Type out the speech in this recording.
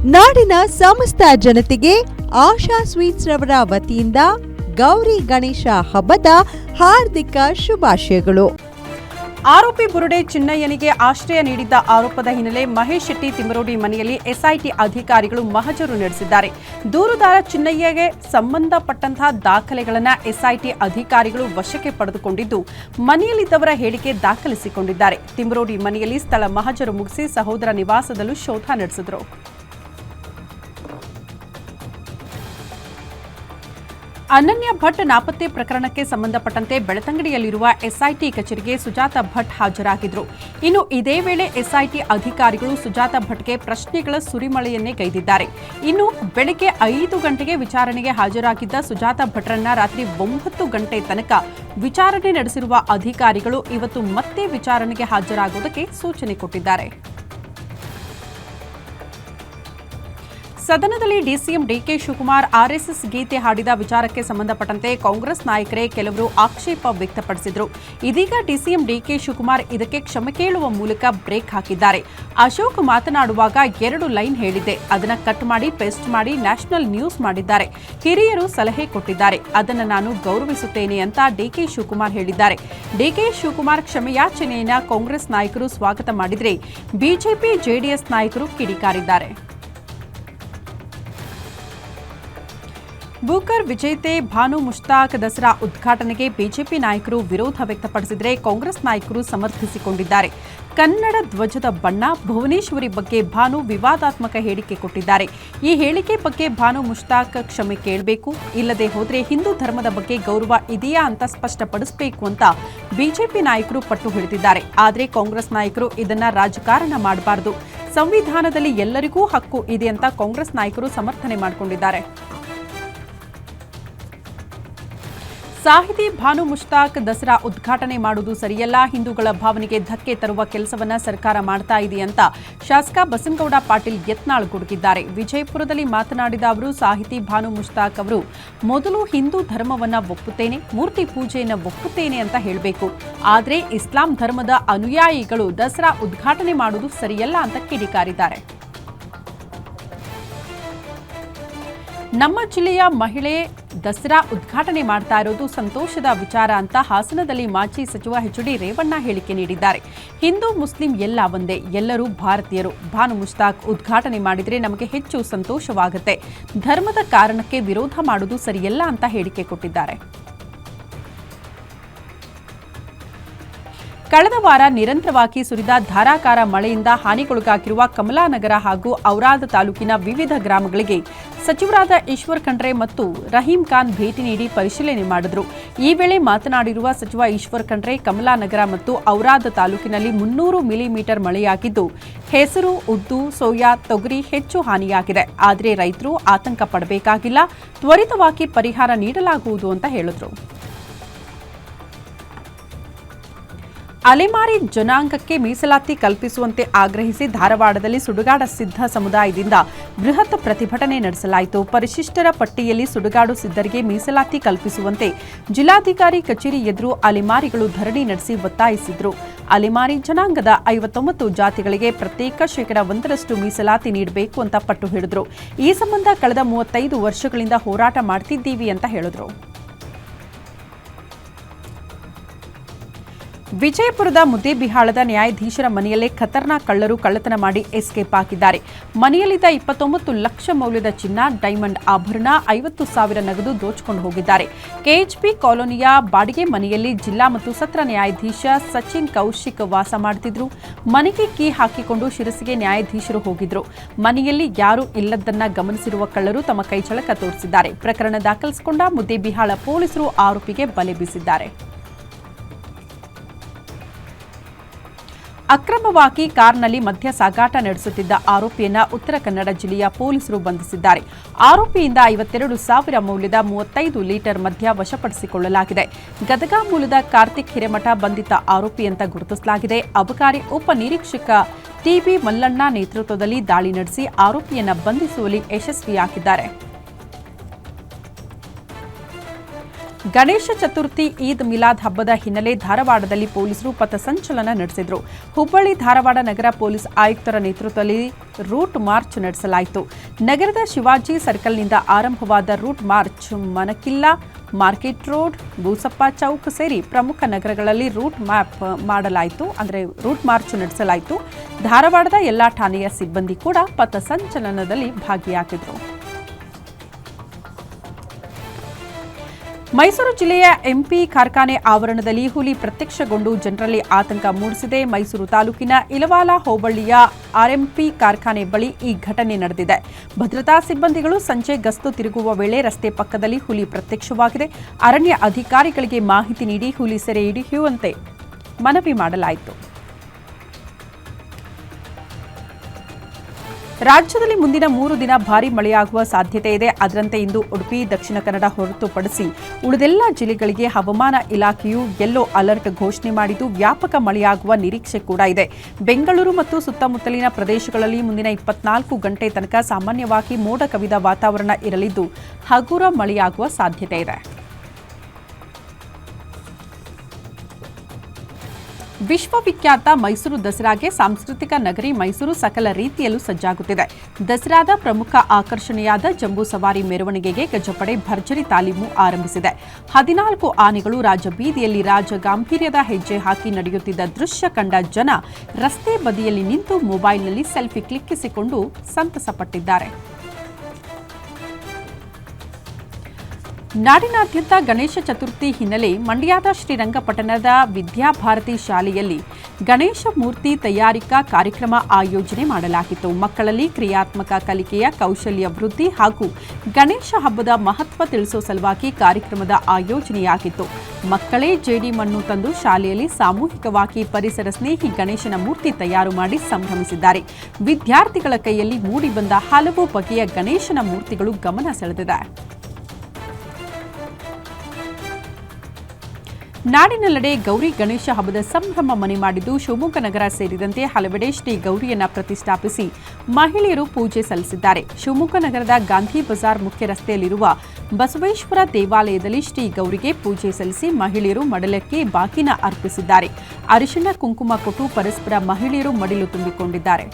ನಾಡಿನ ಸಮಸ್ತ ಜನತೆಗೆ ಆಶಾ ಸ್ವೀಟ್ಸ್ ರವರ ವತಿಯಿಂದ ಗೌರಿ ಗಣೇಶ ಹಬ್ಬದ ಹಾರ್ದಿಕ ಶುಭಾಶಯಗಳು. ಆರೋಪಿ ಬುರುಡೆ ಚಿನ್ನಯ್ಯನಿಗೆ ಆಶ್ರಯ ನೀಡಿದ್ದ ಆರೋಪದ ಹಿನ್ನೆಲೆ ಮಹೇಶ್ ಶೆಟ್ಟಿ ತಿಮರೋಡಿ ಮನೆಯಲ್ಲಿ ಎಸ್ಐಟಿ ಅಧಿಕಾರಿಗಳು ಮಹಜರು ನಡೆಸಿದ್ದಾರೆ. ದೂರುದಾರ ಚಿನ್ನಯ್ಯಗೆ ಸಂಬಂಧಪಟ್ಟಂತಹ ದಾಖಲೆಗಳನ್ನು ಎಸ್ಐಟಿ ಅಧಿಕಾರಿಗಳು ವಶಕ್ಕೆ ಪಡೆದುಕೊಂಡಿದ್ದು ಮನೆಯಲ್ಲಿದ್ದವರ ಹೇಳಿಕೆ ದಾಖಲಿಸಿಕೊಂಡಿದ್ದಾರೆ. ತಿಮರೋಡಿ ಮನೆಯಲ್ಲಿ ಸ್ಥಳ ಮಹಜರು ಮುಗಿಸಿ ಸಹೋದರ ನಿವಾಸದಲ್ಲೂ ಶೋಧ ನಡೆಸಿದರು. ಅನನ್ಯ ಭಟ್ ನಾಪತ್ತೆ ಪ್ರಕರಣಕ್ಕೆ ಸಂಬಂಧಪಟ್ಟಂತೆ ಬೆಳ್ತಂಗಡಿಯಲ್ಲಿರುವ ಎಸ್ಐಟಿ ಕಚೇರಿಗೆ ಸುಜಾತ ಭಟ್ ಹಾಜರಾಗಿದ್ದರು. ಇನ್ನು ಇದೇ ವೇಳೆ ಎಸ್ಐಟಿ ಅಧಿಕಾರಿಗಳು ಸುಜಾತ ಭಟ್ಗೆ ಪ್ರಶ್ನೆಗಳ ಸುರಿಮಳೆಯನ್ನೇ ಗೈದಿದ್ದಾರೆ. ಇನ್ನು ಬೆಳಗ್ಗೆ 5 ಗಂಟೆಗೆ ವಿಚಾರಣೆಗೆ ಹಾಜರಾಗಿದ್ದ ಸುಜಾತ ಭಟ್ರನ್ನ ರಾತ್ರಿ 9 ಗಂಟೆ ತನಕ ವಿಚಾರಣೆ ನಡೆಸಿರುವ ಅಧಿಕಾರಿಗಳು ಇವತ್ತು ಮತ್ತೆ ವಿಚಾರಣೆಗೆ ಹಾಜರಾಗುವುದಕ್ಕೆ ಸೂಚನೆ ಕೊಟ್ಟಿದ್ದಾರೆ. ಸದನದಲ್ಲಿ ಡಿಸಿಎಂ ಡಿಕೆ ಶಿವಕುಮಾರ್ ಆರ್ಎಸ್ಎಸ್ ಗೀತೆ ಹಾಡಿದ ವಿಚಾರಕ್ಕೆ ಸಂಬಂಧಪಟ್ಟಂತೆ ಕಾಂಗ್ರೆಸ್ ನಾಯಕರೇ ಕೆಲವರು ಆಕ್ಷೇಪ ವ್ಯಕ್ತಪಡಿಸಿದರು. ಇದೀಗ ಡಿಸಿಎಂ ಡಿಕೆ ಶಿವಕುಮಾರ್ ಇದಕ್ಕೆ ಕ್ಷಮೆ ಕೇಳುವ ಮೂಲಕ ಬ್ರೇಕ್ ಹಾಕಿದ್ದಾರೆ. ಅಶೋಕ್ ಮಾತನಾಡುವಾಗ 2 ಲೈನ್ ಹೇಳಿದ್ದೆ, ಅದನ್ನ ಕಟ್ ಮಾಡಿ ಪೇಸ್ಟ್ ಮಾಡಿ ನ್ಯಾಷನಲ್ ನ್ಯೂಸ್ ಮಾಡಿದ್ದಾರೆ. ಹಿರಿಯರು ಸಲಹೆ ಕೊಟ್ಟಿದ್ದಾರೆ, ಅದನ್ನು ನಾನು ಗೌರವಿಸುತ್ತೇನೆ ಅಂತ ಡಿಕೆ ಶಿವಕುಮಾರ್ ಹೇಳಿದ್ದಾರೆ. ಡಿಕೆ ಶಿವಕುಮಾರ್ ಕ್ಷಮೆಯಾಚನೆಯನ್ನ ಕಾಂಗ್ರೆಸ್ ನಾಯಕರು ಸ್ವಾಗತ ಮಾಡಿದರೆ ಬಿಜೆಪಿ ಜೆಡಿಎಸ್ ನಾಯಕರು ಕಿಡಿಕಾರಿದ್ದಾರೆ. ಬೂಕರ್ ವಿಜೇತೆ ಭಾನು ಮುಷ್ತಾಕ್ ದಸರಾ ಉದ್ಘಾಟನೆಗೆ ಬಿಜೆಪಿ ನಾಯಕರು ವಿರೋಧ ವ್ಯಕ್ತಪಡಿಸಿದರೆ ಕಾಂಗ್ರೆಸ್ ನಾಯಕರು ಸಮರ್ಥಿಸಿಕೊಂಡಿದ್ದಾರೆ. ಕನ್ನಡ ಧ್ವಜದ ಬಣ್ಣ ಭುವನೇಶ್ವರಿ ಬಗ್ಗೆ ಭಾನು ವಿವಾದಾತ್ಮಕ ಹೇಳಿಕೆ ಕೊಟ್ಟಿದ್ದಾರೆ. ಈ ಹೇಳಿಕೆ ಬಗ್ಗೆ ಭಾನು ಮುಷ್ತಾಕ್ ಕ್ಷಮೆ ಕೇಳಬೇಕು, ಇಲ್ಲದೆ ಹೋದರೆ ಹಿಂದೂ ಧರ್ಮದ ಬಗ್ಗೆ ಗೌರವ ಇದೆಯಾ ಅಂತ ಸ್ಪಷ್ಟಪಡಿಸಬೇಕು ಅಂತ ಬಿಜೆಪಿ ನಾಯಕರು ಪಟ್ಟು ಹಿಡಿದಿದ್ದಾರೆ. ಆದರೆ ಕಾಂಗ್ರೆಸ್ ನಾಯಕರು ಇದನ್ನ ರಾಜಕಾರಣ ಮಾಡಬಾರದು, ಸಂವಿಧಾನದಲ್ಲಿ ಎಲ್ಲರಿಗೂ ಹಕ್ಕು ಇದೆ ಅಂತ ಕಾಂಗ್ರೆಸ್ ನಾಯಕರು ಸಮರ್ಥನೆ ಮಾಡಿಕೊಂಡಿದ್ದಾರೆ. ಸಾಹಿತಿ ಭಾನು ಮುಷ್ತಾಕ್ ದಸರಾ ಉದ್ಘಾಟನೆ ಮಾಡುವುದು ಸರಿಯಲ್ಲ, ಹಿಂದೂಗಳ ಭಾವನೆಗೆ ಧಕ್ಕೆ ತರುವ ಕೆಲಸವನ್ನ ಸರ್ಕಾರ ಮಾಡ್ತಾ ಇದೆ ಅಂತ ಶಾಸಕ ಬಸನಗೌಡ ಪಾಟೀಲ್ ಯತ್ನಾಳ್ ಗುಡುಗಿದ್ದಾರೆ. ವಿಜಯಪುರದಲ್ಲಿ ಮಾತನಾಡಿದ ಅವರು, ಸಾಹಿತಿ ಭಾನು ಮುಷ್ತಾಕ್ ಅವರು ಮೊದಲು ಹಿಂದೂ ಧರ್ಮವನ್ನ ಒಪ್ಪುತ್ತೇನೆ, ಮೂರ್ತಿ ಪೂಜೆಯನ್ನು ಒಪ್ಪುತ್ತೇನೆ ಅಂತ ಹೇಳಬೇಕು. ಆದರೆ ಇಸ್ಲಾಂ ಧರ್ಮದ ಅನುಯಾಯಿಗಳು ದಸರಾ ಉದ್ಘಾಟನೆ ಮಾಡುವುದು ಸರಿಯಲ್ಲ ಅಂತ ಕಿಡಿಕಾರಿದ್ದಾರೆ. ನಮ್ಮ ಜಿಲ್ಲೆಯ ಮಹಿಳೆ ದಸರಾ ಉದ್ಘಾಟನೆ ಮಾಡ್ತಾ ಇರೋದು ಸಂತೋಷದ ವಿಚಾರ ಅಂತ ಹಾಸನದಲ್ಲಿ ಮಾಜಿ ಸಚಿವ ಎಚ್.ಡಿ. ರೇವಣ್ಣ ಹೇಳಿಕೆ ನೀಡಿದ್ದಾರೆ. ಹಿಂದೂ ಮುಸ್ಲಿಂ ಎಲ್ಲ ಒಂದೇ, ಎಲ್ಲರೂ ಭಾರತೀಯರು. ಭಾನು ಮುಷ್ತಾಕ್ ಉದ್ಘಾಟನೆ ಮಾಡಿದರೆ ನಮಗೆ ಹೆಚ್ಚು ಸಂತೋಷವಾಗುತ್ತೆ. ಧರ್ಮದ ಕಾರಣಕ್ಕೆ ವಿರೋಧ ಮಾಡುವುದು ಸರಿಯಲ್ಲ ಅಂತ ಹೇಳಿಕೆ ಕೊಟ್ಟಿದ್ದಾರೆ. ಕಳೆದ ವಾರ ನಿರಂತರವಾಗಿ ಸುರಿದ ಧಾರಾಕಾರ ಮಳೆಯಿಂದ ಹಾನಿಗೊಳಗಾಗಿರುವ ಕಮಲಾನಗರ ಹಾಗೂ ಔರಾದ ತಾಲೂಕಿನ ವಿವಿಧ ಗ್ರಾಮಗಳಿಗೆ ಸಚಿವರಾದ ಈಶ್ವರ್ ಖಂಡ್ರೆ ಮತ್ತು ರಹೀಂ ಖಾನ್ ಭೇಟಿ ನೀಡಿ ಪರಿಶೀಲನೆ ಮಾಡಿದರು. ಈ ವೇಳೆ ಮಾತನಾಡಿರುವ ಸಚಿವ ಈಶ್ವರ್ ಖಂಡ್ರೆ, ಕಮಲಾನಗರ ಮತ್ತು ಔರಾದ ತಾಲೂಕಿನಲ್ಲಿ 300 ಮಿಲಿಮೀಟರ್ ಮಳೆಯಾಗಿದ್ದು ಹೆಸರು, ಉದ್ದು, ಸೋಯಾ, ತೊಗರಿ ಹೆಚ್ಚು ಹಾನಿಯಾಗಿದೆ. ಆದರೆ ರೈತರು ಆತಂಕ ಪಡಬೇಕಾಗಿಲ್ಲ, ತ್ವರಿತವಾಗಿ ಪರಿಹಾರ ನೀಡಲಾಗುವುದು ಅಂತ ಹೇಳಿದರು. ಅಲೆಮಾರಿ ಜನಾಂಗಕ್ಕೆ ಮೀಸಲಾತಿ ಕಲ್ಪಿಸುವಂತೆ ಆಗ್ರಹಿಸಿ ಧಾರವಾಡದಲ್ಲಿ ಸುಡುಗಾಡ ಸಿದ್ಧ ಸಮುದಾಯದಿಂದ ಬೃಹತ್ ಪ್ರತಿಭಟನೆ ನಡೆಸಲಾಯಿತು. ಪರಿಶಿಷ್ಟರ ಪಟ್ಟಿಯಲ್ಲಿ ಸುಡುಗಾಡು ಸಿದ್ಧರಿಗೆ ಮೀಸಲಾತಿ ಕಲ್ಪಿಸುವಂತೆ ಜಿಲ್ಲಾಧಿಕಾರಿ ಕಚೇರಿ ಎದುರು ಅಲೆಮಾರಿಗಳು ಧರಣಿ ನಡೆಸಿ ಒತ್ತಾಯಿಸಿದರು. ಅಲೆಮಾರಿ ಜನಾಂಗದ 59 ಜಾತಿಗಳಿಗೆ ಪ್ರತ್ಯೇಕ ಶೇಕಡಾ 1% ಮೀಸಲಾತಿ ನೀಡಬೇಕು ಅಂತ ಪಟ್ಟು ಹಿಡಿದರು. ಈ ಸಂಬಂಧ ಕಳೆದ 35 ವರ್ಷಗಳಿಂದ ಹೋರಾಟ ಮಾಡ್ತಿದ್ದೀವಿ ಅಂತ ಹೇಳಿದರು. ವಿಜಯಪುರದ ಮುದ್ದೇಬಿಹಾಳದ ನ್ಯಾಯಾಧೀಶರ ಮನೆಯಲ್ಲೇ ಖತರ್ನಾಕ್ ಕಳ್ಳರು ಕಳ್ಳತನ ಮಾಡಿ ಎಸ್ಕೇಪ್ ಆಗಿದ್ದಾರೆ. ಮನೆಯಲ್ಲಿದ್ದ 29 ಲಕ್ಷ ಮೌಲ್ಯದ ಚಿನ್ನ, ಡೈಮಂಡ್ ಆಭರಣ, 50,000 ನಗದು ದೋಚಿಕೊಂಡು ಹೋಗಿದ್ದಾರೆ. ಕೆಎಚ್ಪಿ ಕಾಲೋನಿಯ ಬಾಡಿಗೆ ಮನೆಯಲ್ಲಿ ಜಿಲ್ಲಾ ಮತ್ತು ಸತ್ರ ನ್ಯಾಯಾಧೀಶ ಸಚಿನ್ ಕೌಶಿಕ್ ವಾಸ ಮಾಡುತ್ತಿದ್ದರು. ಮನೆಗೆ ಕೀ ಹಾಕಿಕೊಂಡು ಶಿರಸಿಗೆ ನ್ಯಾಯಾಧೀಶರು ಹೋಗಿದ್ರು. ಮನೆಯಲ್ಲಿ ಯಾರೂ ಇಲ್ಲದನ್ನ ಗಮನಿಸಿರುವ ಕಳ್ಳರು ತಮ್ಮ ಕೈಚಳಕ ತೋರಿಸಿದ್ದಾರೆ. ಪ್ರಕರಣ ದಾಖಲಿಸಿಕೊಂಡ ಮುದ್ದೇಬಿಹಾಳ ಪೊಲೀಸರು ಆರೋಪಿಗೆ ಬಲೆ ಬೀಸಿದ್ದಾರೆ. ಅಕ್ರಮವಾಗಿ ಕಾರ್ನಲ್ಲಿ ಮದ್ಯ ಸಾಗಾಟ ನಡೆಸುತ್ತಿದ್ದ ಆರೋಪಿಯನ್ನ ಉತ್ತರ ಕನ್ನಡ ಜಿಲ್ಲೆಯ ಪೊಲೀಸರು ಬಂಧಿಸಿದ್ದಾರೆ. ಆರೋಪಿಯಿಂದ 52,000 ಮೌಲ್ಯದ 35 ಲೀಟರ್ ಮದ್ಯ ವಶಪಡಿಸಿಕೊಳ್ಳಲಾಗಿದೆ. ಗದಗ ಮೂಲದ ಕಾರ್ತಿಕ್ ಹಿರೇಮಠ ಬಂಧಿತ ಆರೋಪಿ ಅಂತ ಗುರುತಿಸಲಾಗಿದೆ. ಅಬಕಾರಿ ಉಪನಿರೀಕ್ಷಕ ಟಿಬಿ ಮಲ್ಲಣ್ಣ ನೇತೃತ್ವದಲ್ಲಿ ದಾಳಿ ನಡೆಸಿ ಆರೋಪಿಯನ್ನ ಬಂಧಿಸುವಲ್ಲಿ ಯಶಸ್ವಿಯಾಗಿದ್ದಾರೆ. ಗಣೇಶ ಚತುರ್ಥಿ ಈದ್ ಮಿಲಾದ್ ಹಬ್ಬದ ಹಿನ್ನೆಲೆ ಧಾರವಾಡದಲ್ಲಿ ಪೊಲೀಸರು ಪಥಸಂಚಲನ ನಡೆಸಿದರು. ಹುಬ್ಬಳ್ಳಿ ಧಾರವಾಡ ನಗರ ಪೊಲೀಸ್ ಆಯುಕ್ತರ ನೇತೃತ್ವದಲ್ಲಿ ರೂಟ್ ಮಾರ್ಚ್ ನಡೆಸಲಾಯಿತು. ನಗರದ ಶಿವಾಜಿ ಸರ್ಕಲ್ನಿಂದ ಆರಂಭವಾದ ರೂಟ್ ಮಾರ್ಚ್ ಮನಕಿಲ್ಲ, ಮಾರ್ಕೆಟ್ ರೋಡ್, ಬೂಸಪ್ಪ ಚೌಕ್ ಸೇರಿ ಪ್ರಮುಖ ನಗರಗಳಲ್ಲಿ ರೂಟ್ ಮಾರ್ಚ್ ನಡೆಸಲಾಯಿತು. ಧಾರವಾಡದ ಎಲ್ಲಾ ಠಾಣೆಯ ಸಿಬ್ಬಂದಿ ಕೂಡ ಪಥಸಂಚಲನದಲ್ಲಿ ಭಾಗಿಯಾಗಿದ್ದರು. ಮೈಸೂರು ಜಿಲ್ಲೆಯ ಎಂಪಿ ಕಾರ್ಖಾನೆ ಆವರಣದಲ್ಲಿ ಹುಲಿ ಪ್ರತ್ಯಕ್ಷಗೊಂಡು ಜನರಲ್ಲಿ ಆತಂಕ ಮೂಡಿಸಿದೆ. ಮೈಸೂರು ತಾಲೂಕಿನ ಇಲವಾಲ ಹೋಬಳಿಯ ಆರ್ಎಂಪಿ ಕಾರ್ಖಾನೆ ಬಳಿ ಈ ಘಟನೆ ನಡೆದಿದೆ. ಭದ್ರತಾ ಸಿಬ್ಬಂದಿಗಳು ಸಂಜೆ ಗಸ್ತು ತಿರುಗುವ ವೇಳೆ ರಸ್ತೆ ಪಕ್ಕದಲ್ಲಿ ಹುಲಿ ಪ್ರತ್ಯಕ್ಷವಾಗಿದೆ. ಅರಣ್ಯ ಅಧಿಕಾರಿಗಳಿಗೆ ಮಾಹಿತಿ ನೀಡಿ ಹುಲಿ ಸೆರೆ ಹಿಡಿಯುವಂತೆ ಮನವಿ ಮಾಡಲಾಯಿತು. ರಾಜ್ಯದಲ್ಲಿ ಮುಂದಿನ 3 ದಿನ ಭಾರೀ ಮಳೆಯಾಗುವ ಸಾಧ್ಯತೆ ಇದೆ. ಅದರಂತೆ ಇಂದು ಉಡುಪಿ, ದಕ್ಷಿಣ ಕನ್ನಡ ಹೊರತುಪಡಿಸಿ ಉಳಿದೆಲ್ಲ ಜಿಲ್ಲೆಗಳಿಗೆ ಹವಾಮಾನ ಇಲಾಖೆಯು ಯೆಲ್ಲೋ ಅಲರ್ಟ್ ಘೋಷಣೆ ಮಾಡಿದ್ದು ವ್ಯಾಪಕ ಮಳೆಯಾಗುವ ನಿರೀಕ್ಷೆ ಕೂಡ ಇದೆ. ಬೆಂಗಳೂರು ಮತ್ತು ಸುತ್ತಮುತ್ತಲಿನ ಪ್ರದೇಶಗಳಲ್ಲಿ ಮುಂದಿನ 24 ಗಂಟೆ ತನಕ ಸಾಮಾನ್ಯವಾಗಿ ಮೋಡ ಕವಿದ ವಾತಾವರಣ ಇರಲಿದ್ದು ಹಗುರ ಮಳೆಯಾಗುವ ಸಾಧ್ಯತೆ ಇದೆ. ವಿಶ್ವವಿಖ್ಯಾತ ಮೈಸೂರು ದಸರಾಗೆ ಸಾಂಸ್ಕೃತಿಕ ನಗರಿ ಮೈಸೂರು ಸಕಲ ರೀತಿಯಲ್ಲೂ ಸಜ್ಜಾಗುತ್ತಿದೆ. ದಸರಾದ ಪ್ರಮುಖ ಆಕರ್ಷಣೆಯಾದ ಜಂಬೂ ಸವಾರಿ ಮೆರವಣಿಗೆಗೆ ಗಜಪಡೆ ಭರ್ಜರಿ ತಾಲೀಮು ಆರಂಭಿಸಿದೆ. 14 ಆನೆಗಳು ರಾಜಬೀದಿಯಲ್ಲಿ ರಾಜಗಾಂಭೀರ್ಯದ ಹೆಜ್ಜೆ ಹಾಕಿ ನಡೆಯುತ್ತಿದ್ದ ದೃಶ್ಯ ಕಂಡ ಜನ ರಸ್ತೆ ಬದಿಯಲ್ಲಿ ನಿಂತು ಮೊಬೈಲ್ನಲ್ಲಿ ಸೆಲ್ಫಿ ಕ್ಲಿಕ್ಕಿಸಿಕೊಂಡು ಸಂತಸಪಟ್ಟಿದ್ದಾರೆ. ನಾಡಿನಾದ್ಯಂತ ಗಣೇಶ ಚತುರ್ಥಿ ಹಿನ್ನೆಲೆ ಮಂಡ್ಯದ ಶ್ರೀರಂಗಪಟ್ಟಣದ ವಿದ್ಯಾಭಾರತಿ ಶಾಲೆಯಲ್ಲಿ ಗಣೇಶ ಮೂರ್ತಿ ತಯಾರಿಕಾ ಕಾರ್ಯಕ್ರಮ ಆಯೋಜನೆ ಮಾಡಲಾಗಿತ್ತು. ಮಕ್ಕಳಲ್ಲಿ ಕ್ರಿಯಾತ್ಮಕ ಕಲಿಕೆಯ ಕೌಶಲ್ಯ ವೃದ್ಧಿ ಹಾಗೂ ಗಣೇಶ ಹಬ್ಬದ ಮಹತ್ವ ತಿಳಿಸುವ ಸಲುವಾಗಿ ಕಾರ್ಯಕ್ರಮದ ಆಯೋಜನೆಯಾಗಿತ್ತು. ಮಕ್ಕಳೇ ಜೇಡಿ ಮಣ್ಣು ತಂದು ಶಾಲೆಯಲ್ಲಿ ಸಾಮೂಹಿಕವಾಗಿ ಪರಿಸರ ಸ್ನೇಹಿ ಗಣೇಶನ ಮೂರ್ತಿ ತಯಾರು ಮಾಡಿ ಸಂಭ್ರಮಿಸಿದ್ದಾರೆ. ವಿದ್ಯಾರ್ಥಿಗಳ ಕೈಯಲ್ಲಿ ಮೂಡಿಬಂದ ಹಲವು ಬಗೆಯ ಗಣೇಶನ ಮೂರ್ತಿಗಳು ಗಮನ ಸೆಳೆದಿದೆ. ನಾಡಿನೆಲ್ಲೆಡೆ ಗೌರಿ ಗಣೇಶ ಹಬ್ಬದ ಸಂಭ್ರಮ ಮನೆ ಮಾಡಿದ್ದು ಶಿವಮೊಗ್ಗ ನಗರ ಸೇರಿದಂತೆ ಹಲವೆಡೆ ಶ್ರೀ ಗೌರಿಯನ್ನ ಪ್ರತಿಷ್ಠಾಪಿಸಿ ಮಹಿಳೆಯರು ಪೂಜೆ ಸಲ್ಲಿಸಿದ್ದಾರೆ. ಶಿವಮೊಗ್ಗ ನಗರದ ಗಾಂಧಿ ಬಜಾರ್ ಮುಖ್ಯ ರಸ್ತೆಯಲ್ಲಿರುವ ಬಸವೇಶ್ವರ ದೇವಾಲಯದಲ್ಲಿ ಶ್ರೀ ಗೌರಿಗೆ ಪೂಜೆ ಸಲ್ಲಿಸಿ ಮಹಿಳೆಯರು ಮಡಲಕ್ಕೆ ಬಾಗಿನ ಅರ್ಪಿಸಿದ್ದಾರೆ. ಅರಿಶಿಣ ಕುಂಕುಮ ಕೊಟ್ಟು ಪರಸ್ಪರ ಮಹಿಳೆಯರು ಮಡಿಲು ತುಂಬಿಕೊಂಡಿದ್ದಾರೆ.